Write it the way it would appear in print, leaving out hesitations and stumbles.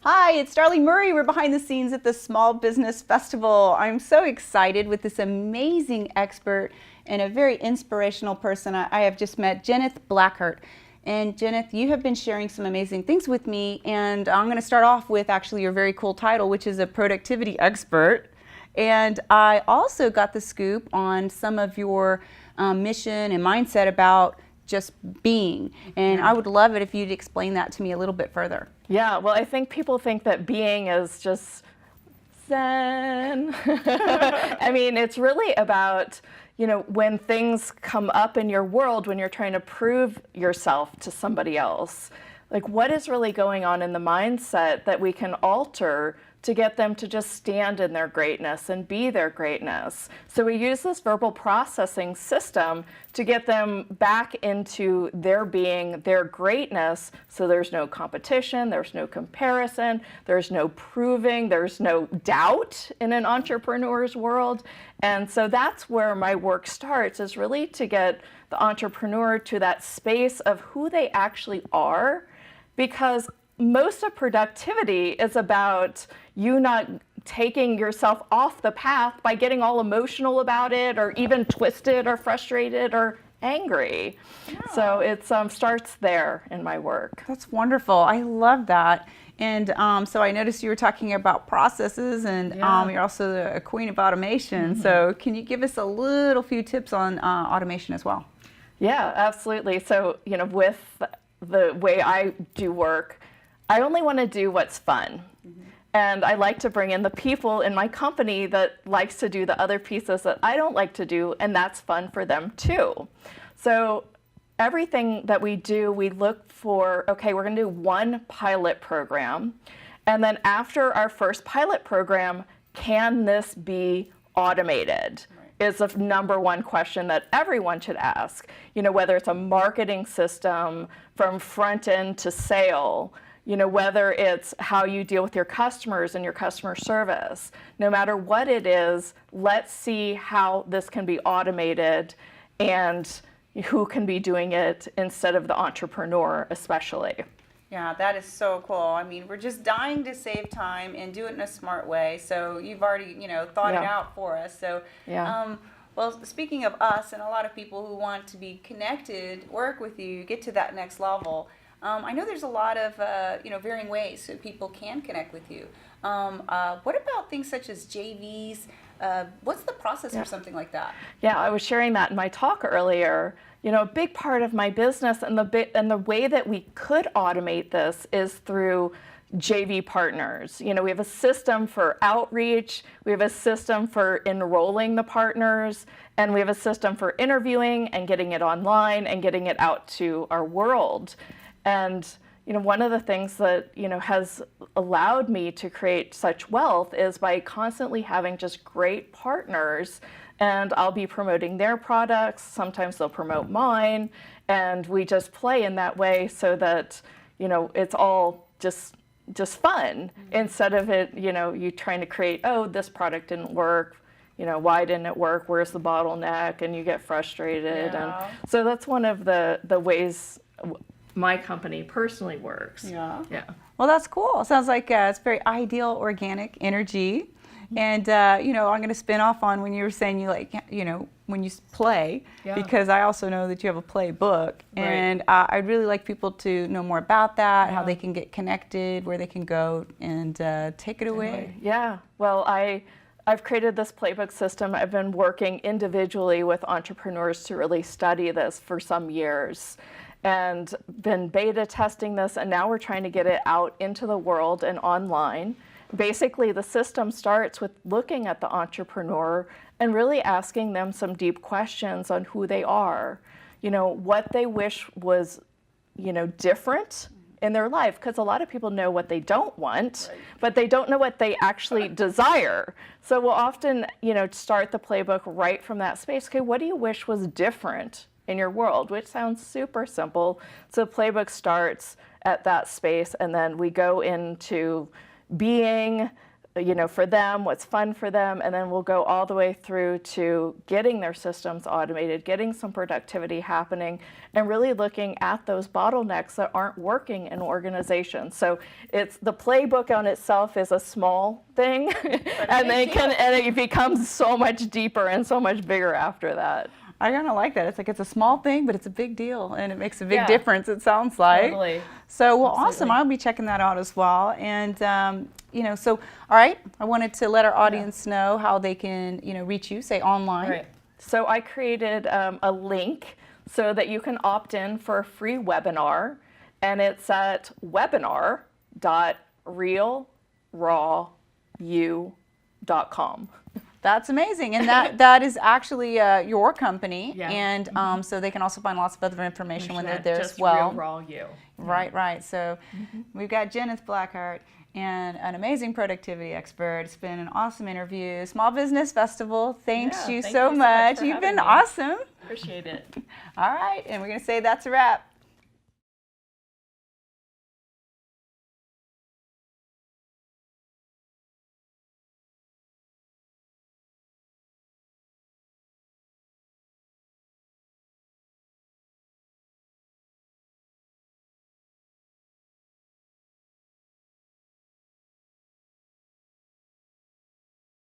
Hi, it's Starley Murray. We're behind the scenes at the Small Business Festival. I'm so excited with this amazing expert and a very inspirational person. I have just met Jeneth Blackert. And Jeneth, you have been sharing some amazing things with me, and I'm going to start off with actually your very cool title, which is a productivity expert. And I also got the scoop on some of your mission and mindset about just being. And I would love it if you'd explain that to me a little bit further. Yeah, well, I think people think that being is just zen. I mean, it's really about, when things come up in your world, when you're trying to prove yourself to somebody else, like what is really going on in the mindset that we can alter to get them to just stand in their greatness and be their greatness. So we use this verbal processing system to get them back into their being, their greatness, so there's no competition, there's no comparison, there's no proving, there's no doubt in an entrepreneur's world. And so that's where my work starts, is really to get the entrepreneur to that space of who they actually are, because most of productivity is about you not taking yourself off the path by getting all emotional about it, or even twisted or frustrated or angry. Yeah. So it starts there in my work. That's wonderful. I love that. And so I noticed you were talking about processes, and you're also a queen of automation. Mm-hmm. So can you give us a little few tips on automation as well? Yeah, absolutely. So, with the way I do work, I only want to do what's fun. Mm-hmm. And I like to bring in the people in my company that likes to do the other pieces that I don't like to do, and that's fun for them too. So everything that we do, we look for, okay, we're going to do one pilot program. And then after our first pilot program, can this be automated? Is the number one question that everyone should ask. Whether it's a marketing system from front end to sale, whether it's how you deal with your customers and your customer service. No matter what it is, let's see how this can be automated and who can be doing it instead of the entrepreneur especially. Yeah, that is so cool. I mean, we're just dying to save time and do it in a smart way. So you've already, thought it out for us. So, well, speaking of us and a lot of people who want to be connected, work with you, get to that next level, I know there's a lot of, varying ways so people can connect with you. What about things such as JVs? What's the process for something like that? Yeah, I was sharing that in my talk earlier. A big part of my business and the way that we could automate this is through JV partners. We have a system for outreach, we have a system for enrolling the partners, and we have a system for interviewing and getting it online and getting it out to our world. And one of the things that has allowed me to create such wealth is by constantly having just great partners, and I'll be promoting their products, sometimes they'll promote mine, and we just play in that way so that it's all just fun. Mm-hmm. Instead of it you trying to create, oh, this product didn't work, why didn't it work, where's the bottleneck, and you get frustrated. And so that's one of the ways my company personally works. Yeah. Well, that's cool. Sounds like it's very ideal, organic energy. And, I'm going to spin off on when you were saying you like, when you play, because I also know that you have a play book. Right. And I'd really like people to know more about that, how they can get connected, where they can go, and take it away. Yeah. Well, I've created this playbook system. I've been working individually with entrepreneurs to really study this for some years, and been beta testing this, and now we're trying to get it out into the world and online. Basically, the system starts with looking at the entrepreneur and really asking them some deep questions on who they are, what they wish was, different in their life, because a lot of people know what they don't want, but they don't know what they actually desire. So we'll often, start the playbook right from that space. Okay, what do you wish was different in your world? Which sounds super simple. So the playbook starts at that space, and then we go into being, for them, what's fun for them, and then we'll go all the way through to getting their systems automated, getting some productivity happening, and really looking at those bottlenecks that aren't working in organizations. So it's the playbook on itself is a small thing, and it becomes so much deeper and so much bigger after that. I kind of like that. It's like it's a small thing, but it's a big deal, and it makes a big difference, it sounds like. Totally. So, well, Absolutely. awesome. I'll be checking that out as well. And, so, all right, I wanted to let our audience know how they can, reach you, say online. Right. So I created a link so that you can opt in for a free webinar, and it's at webinar.realrawyou.com. That's amazing, and that is actually your company, Yeah. and so they can also find lots of other information when they're there Just as well. Real Raw You. Right. So we've got Jeneth Blackert, and an amazing productivity expert. It's been an awesome interview. Small Business Festival. Thanks you so much. for You've been having me. awesome. Appreciate it. All right, and we're going to say that's a wrap.